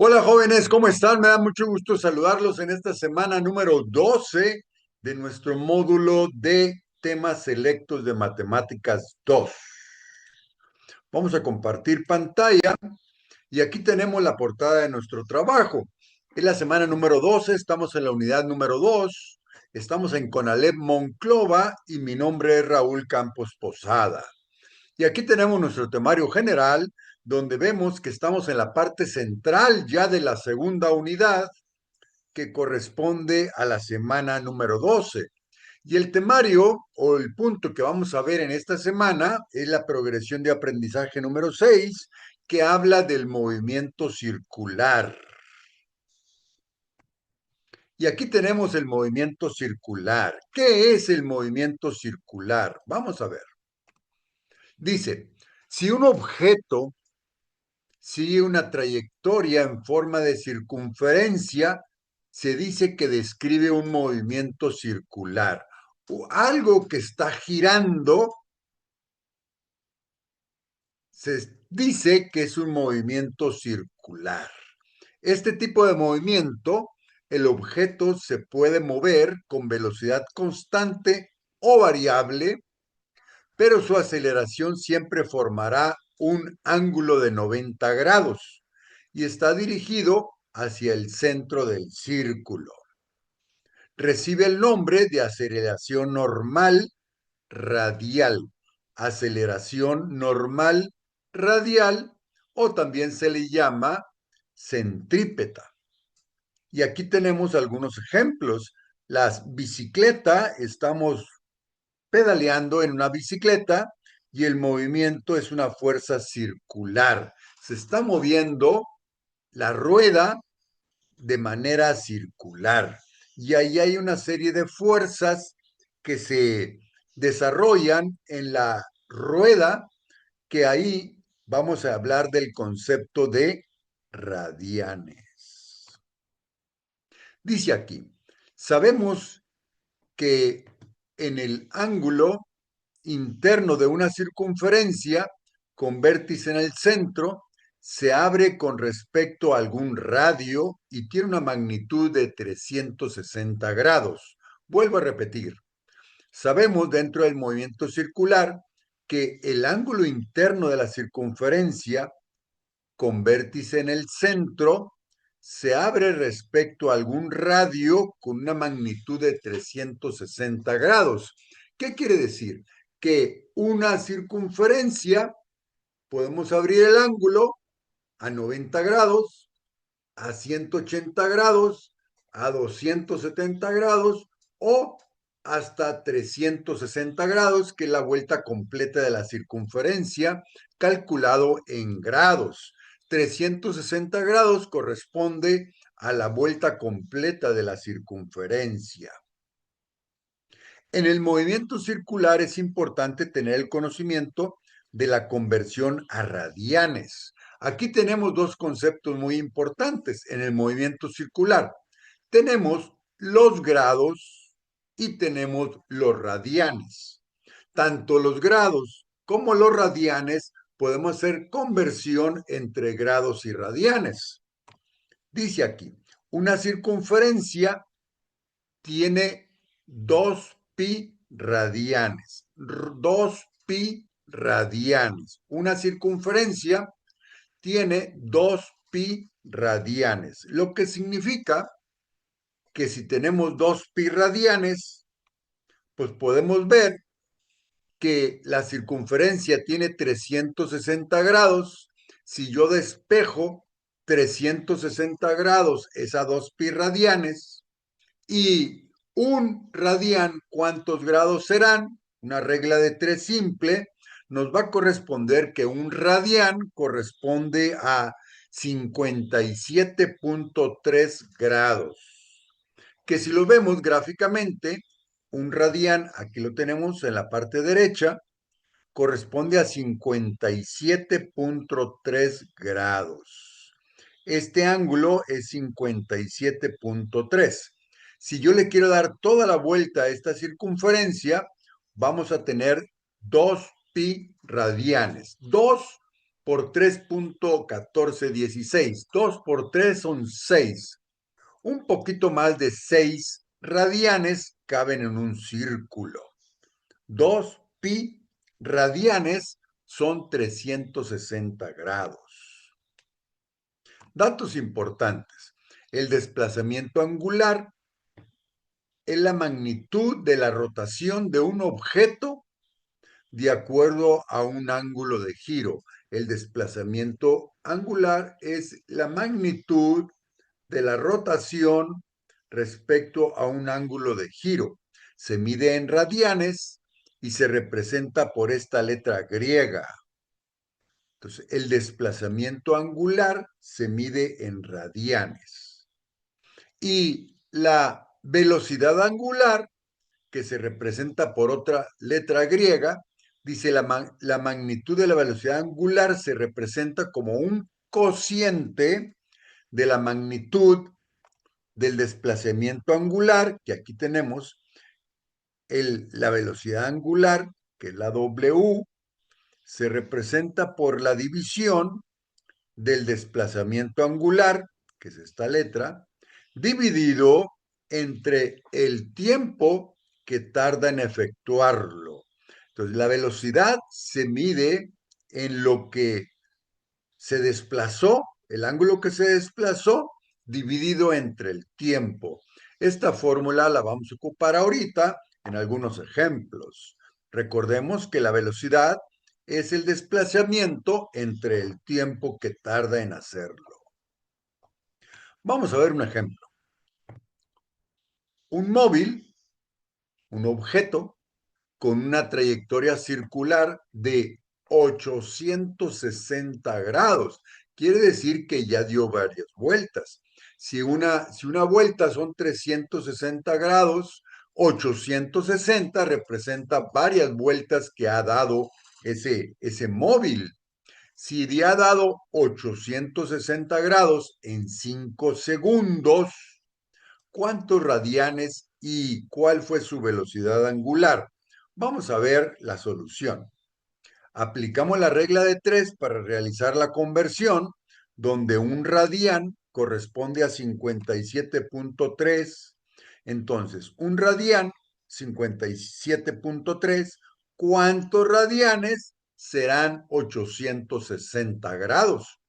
Hola jóvenes, ¿cómo están? Me da mucho gusto saludarlos en esta semana número 12 de nuestro módulo de temas selectos de matemáticas 2. Vamos a compartir pantalla y aquí tenemos la portada de nuestro trabajo. Es la semana número 12, estamos en la unidad número 2, estamos en Conalep Monclova y mi nombre es Raúl Campos Posada. Y aquí tenemos nuestro temario general, donde vemos que estamos en la parte central ya de la segunda unidad, que corresponde a la semana número 12. Y el temario o el punto que vamos a ver en esta semana es la progresión de aprendizaje número 6, que habla del movimiento circular. Y aquí tenemos el movimiento circular. ¿Qué es el movimiento circular? Vamos a ver. Dice, si un objeto sigue una trayectoria en forma de circunferencia, se dice que describe un movimiento circular. O algo que está girando, se dice que es un movimiento circular. Este tipo de movimiento, el objeto se puede mover con velocidad constante o variable, pero su aceleración siempre formará un ángulo de 90 grados y está dirigido hacia el centro del círculo. Recibe el nombre de aceleración normal radial, aceleración normal radial, o también se le llama centrípeta. Y aquí tenemos algunos ejemplos. La bicicleta, estamos pedaleando en una bicicleta y el movimiento es una fuerza circular. Se está moviendo la rueda de manera circular. Y ahí hay una serie de fuerzas que se desarrollan en la rueda, que ahí vamos a hablar del concepto de radianes. Dice aquí, sabemos que en el ángulo interno de una circunferencia con vértice en el centro se abre con respecto a algún radio y tiene una magnitud de 360 grados. Vuelvo a repetir, sabemos dentro del movimiento circular que el ángulo interno de la circunferencia con vértice en el centro se abre respecto a algún radio con una magnitud de 360 grados. ¿Qué quiere decir? Que una circunferencia podemos abrir el ángulo a 90 grados, a 180 grados, a 270 grados o hasta 360 grados, que es la vuelta completa de la circunferencia, calculado en grados. 360 grados corresponde a la vuelta completa de la circunferencia. En el movimiento circular es importante tener el conocimiento de la conversión a radianes. Aquí tenemos dos conceptos muy importantes en el movimiento circular. Tenemos los grados y tenemos los radianes. Tanto los grados como los radianes podemos hacer conversión entre grados y radianes. Dice aquí, una circunferencia tiene 2 pi radianes. 2 pi radianes. Una circunferencia tiene 2 pi radianes, lo que significa que si tenemos 2 pi radianes, pues podemos ver que la circunferencia tiene 360 grados. Si yo despejo 360 grados es a 2 pi radianes, y un radián, ¿cuántos grados serán? Una regla de tres simple, nos va a corresponder que un radián corresponde a 57.3 grados. Que si lo vemos gráficamente, un radián, aquí lo tenemos en la parte derecha, corresponde a 57.3 grados. Este ángulo es 57.3. Si yo le quiero dar toda la vuelta a esta circunferencia, vamos a tener 2 pi radianes. 2 por 3.1416. 2 por 3 son 6. Un poquito más de 6 radianes caben en un círculo. 2 pi radianes son 360 grados. Datos importantes. El desplazamiento angular es la magnitud de la rotación de un objeto de acuerdo a un ángulo de giro. El desplazamiento angular es la magnitud de la rotación respecto a un ángulo de giro. Se mide en radianes y se representa por esta letra griega. Entonces, el desplazamiento angular se mide en radianes. Y la velocidad angular, que se representa por otra letra griega, dice la magnitud de la velocidad angular se representa como un cociente de la magnitud del desplazamiento angular, que aquí tenemos la velocidad angular, que es la W, se representa por la división del desplazamiento angular, que es esta letra, dividido entre el tiempo que tarda en efectuarlo. Entonces, la velocidad se mide en lo que se desplazó, el ángulo que se desplazó, dividido entre el tiempo. Esta fórmula la vamos a ocupar ahorita en algunos ejemplos. Recordemos que la velocidad es el desplazamiento entre el tiempo que tarda en hacerlo. Vamos a ver un ejemplo. Un móvil, un objeto, con una trayectoria circular de 860 grados. Quiere decir que ya dio varias vueltas. Si una vuelta son 360 grados, 860 representa varias vueltas que ha dado ese móvil. Si le ha dado 860 grados en 5 segundos, ¿cuántos radianes y cuál fue su velocidad angular? Vamos a ver la solución. Aplicamos la regla de 3 para realizar la conversión, donde un radián corresponde a 57.3. Entonces, un radián, 57.3, ¿cuántos radianes serán 860 grados?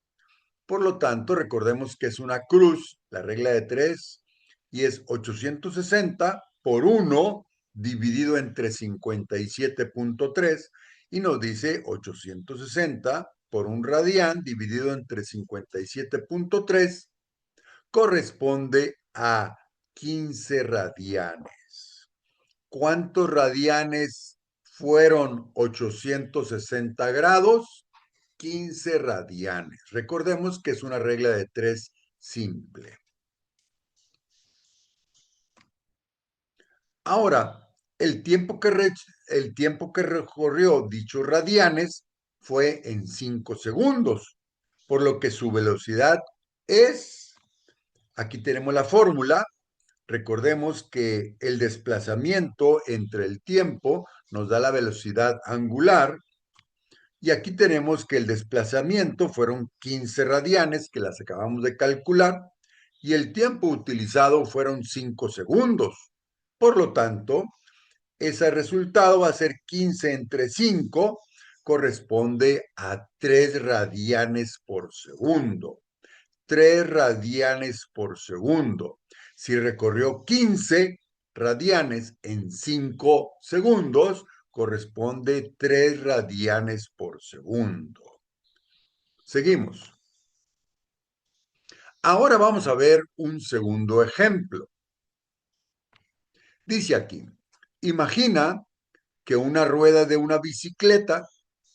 Por lo tanto, recordemos que es una cruz, la regla de 3, y es 860 por 1 dividido entre 57.3, y nos dice 860 por un radián dividido entre 57.3 corresponde a 15 radianes. ¿Cuántos radianes fueron 860 grados? 15 radianes. Recordemos que es una regla de 3 simple. Ahora, el tiempo que recorrió dichos radianes fue en 5 segundos, por lo que su velocidad es, aquí tenemos la fórmula, recordemos que el desplazamiento entre el tiempo nos da la velocidad angular. Y aquí tenemos que el desplazamiento fueron 15 radianes, que las acabamos de calcular, y el tiempo utilizado fueron 5 segundos. Por lo tanto, ese resultado va a ser 15 entre 5, corresponde a 3 radianes por segundo. 3 radianes por segundo. Si recorrió 15 radianes en 5 segundos, corresponde 3 radianes por segundo. Seguimos. Ahora vamos a ver un segundo ejemplo. Dice aquí, imagina que una rueda de una bicicleta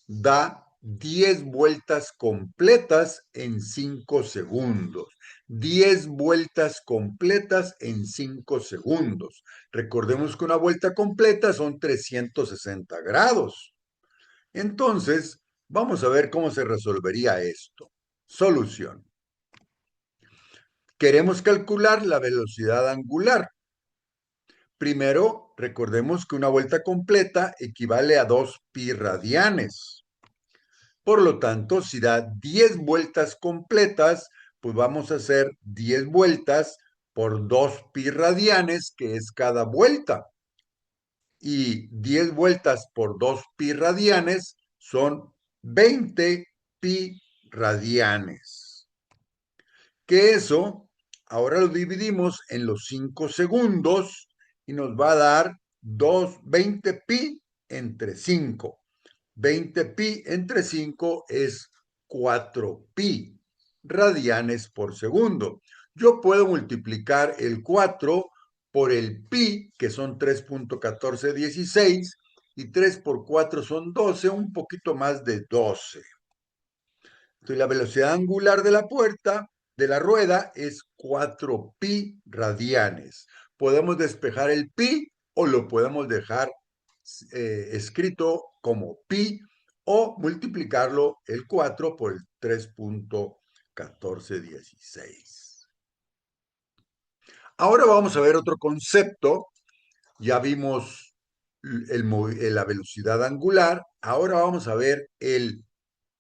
da 10 vueltas completas en 5 segundos. 10 vueltas completas en 5 segundos. Recordemos que una vuelta completa son 360 grados. Entonces, vamos a ver cómo se resolvería esto. Solución. Queremos calcular la velocidad angular. Primero, recordemos que una vuelta completa equivale a 2 pi radianes. Por lo tanto, si da 10 vueltas completas, pues vamos a hacer 10 vueltas por 2 pi radianes, que es cada vuelta. Y 10 vueltas por 2 pi radianes son 20 pi radianes. Que eso, ahora lo dividimos en los 5 segundos y nos va a dar 20 pi entre 5. 20 pi entre 5 es 4 pi radianes por segundo. Yo puedo multiplicar el 4 por el pi, que son 3.1416, y 3 por 4 son 12, un poquito más de 12. Entonces, la velocidad angular de la puerta, de la rueda, es 4 pi radianes. Podemos despejar el pi o lo podemos dejar escrito como pi o multiplicarlo el 4 por el 3.1416. Ahora vamos a ver otro concepto. Ya vimos la velocidad angular. Ahora vamos a ver el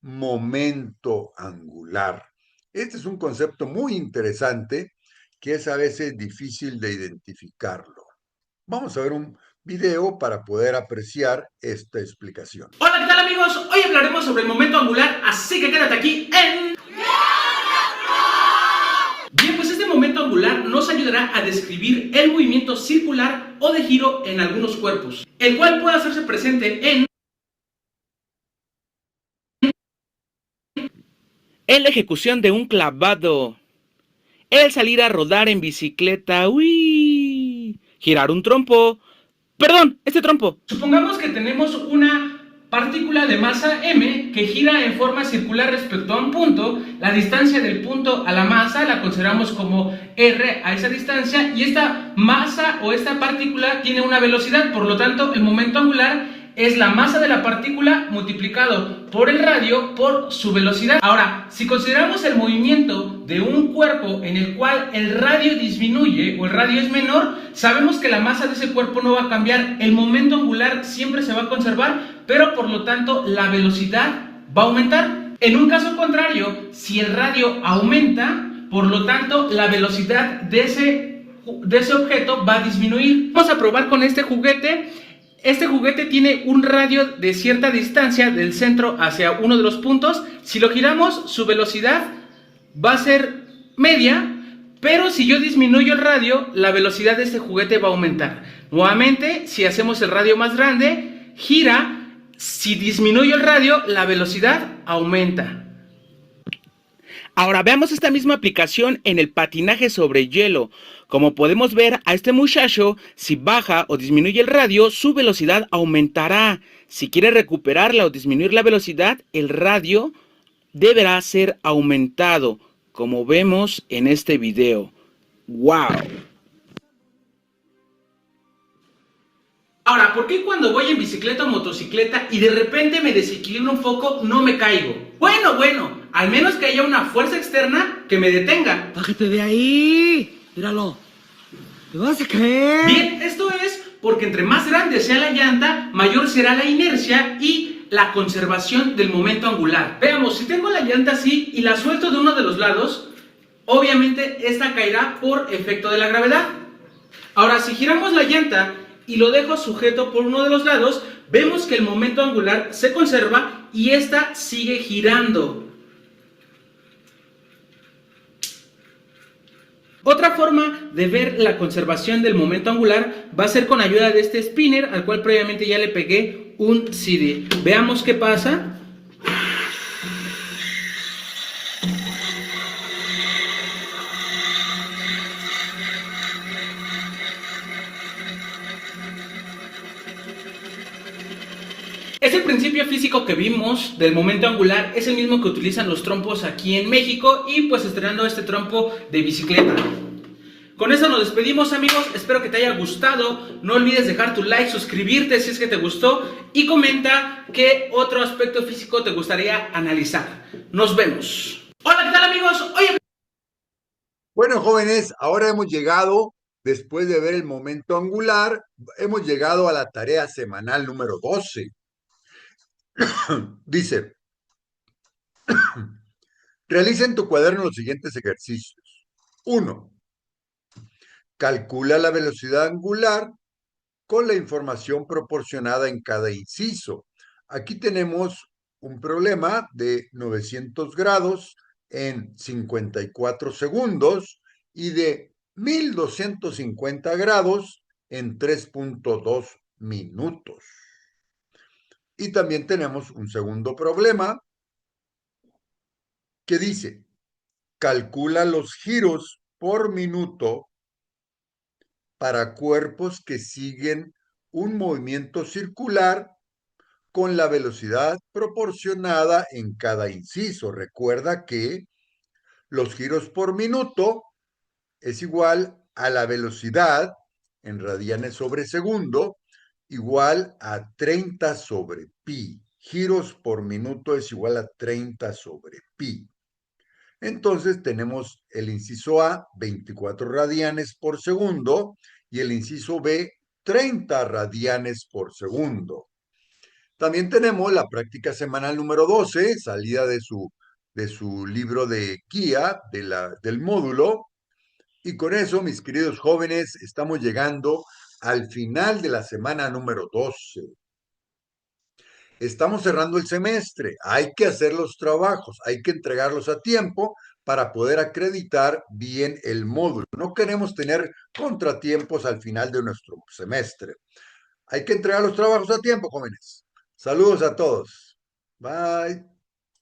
momento angular. Este es un concepto muy interesante que es a veces difícil de identificarlo. Vamos a ver un video para poder apreciar esta explicación. Hola, ¿qué tal amigos? Hoy hablaremos sobre el momento angular, así que quédate aquí en... Bien, pues este momento angular nos ayudará a describir el movimiento circular o de giro en algunos cuerpos, el cual puede hacerse presente en la ejecución de un clavado, el salir a rodar en bicicleta, uy, girar un trompo, perdón, este trompo. Supongamos que tenemos una partícula de masa m que gira en forma circular respecto a un punto. La distancia del punto a la masa la consideramos como r a esa distancia, y esta masa o esta partícula tiene una velocidad. Por lo tanto, el momento angular es la masa de la partícula multiplicado por el radio por su velocidad. Ahora, si consideramos el movimiento de un cuerpo en el cual el radio disminuye o el radio es menor, sabemos que la masa de ese cuerpo no va a cambiar, el momento angular siempre se va a conservar, pero por lo tanto la velocidad va a aumentar. En un caso contrario, si el radio aumenta, por lo tanto la velocidad de ese objeto va a disminuir. Vamos a probar con este juguete. Este juguete tiene un radio de cierta distancia del centro hacia uno de los puntos. Si lo giramos, su velocidad va a ser media, pero si yo disminuyo el radio, la velocidad de este juguete va a aumentar. Nuevamente, si hacemos el radio más grande, gira. Si disminuyo el radio, la velocidad aumenta. Ahora veamos esta misma aplicación en el patinaje sobre hielo. Como podemos ver, a este muchacho, si baja o disminuye el radio, su velocidad aumentará. Si quiere recuperarla o disminuir la velocidad, el radio deberá ser aumentado, como vemos en este video. ¡Wow! Ahora, ¿por qué cuando voy en bicicleta o motocicleta y de repente me desequilibro un poco, no me caigo? Bueno, al menos que haya una fuerza externa que me detenga. ¡Bájate de ahí! Míralo. ¿Te vas a caer? Bien, esto es porque entre más grande sea la llanta, mayor será la inercia y la conservación del momento angular. Veamos, si tengo la llanta así y la suelto de uno de los lados, obviamente esta caerá por efecto de la gravedad. Ahora, si giramos la llanta y lo dejo sujeto por uno de los lados, vemos que el momento angular se conserva y esta sigue girando. Otra forma de ver la conservación del momento angular va a ser con ayuda de este spinner, al cual previamente ya le pegué un CD. Veamos qué pasa. Ese principio físico que vimos del momento angular es el mismo que utilizan los trompos aquí en México, y pues estrenando este trompo de bicicleta. Con eso nos despedimos, amigos, espero que te haya gustado. No olvides dejar tu like, suscribirte si es que te gustó y comenta qué otro aspecto físico te gustaría analizar. Nos vemos. Hola, ¿qué tal, amigos? Hoy... Bueno, jóvenes, ahora hemos llegado, después de ver el momento angular, hemos llegado a la tarea semanal número 12. Dice, Realiza en tu cuaderno los siguientes ejercicios. 1. Calcula la velocidad angular con la información proporcionada en cada inciso. Aquí tenemos un problema de 900 grados en 54 segundos y de 1250 grados en 3.2 minutos. Y también tenemos un segundo problema que dice, calcula los giros por minuto para cuerpos que siguen un movimiento circular con la velocidad proporcionada en cada inciso. Recuerda que los giros por minuto es igual a la velocidad en radianes sobre segundo, igual a 30 sobre pi. Giros por minuto es igual a 30 sobre pi. Entonces tenemos el inciso A, 24 radianes por segundo, y el inciso B, 30 radianes por segundo. También tenemos la práctica semanal número 12, salida de su libro de guía del módulo. Y con eso, mis queridos jóvenes, estamos llegando al final de la semana número 12. Estamos cerrando el semestre, hay que hacer los trabajos, hay que entregarlos a tiempo para poder acreditar bien el módulo. No queremos tener contratiempos al final de nuestro semestre. Hay que entregar los trabajos a tiempo, jóvenes. Saludos a todos. Bye.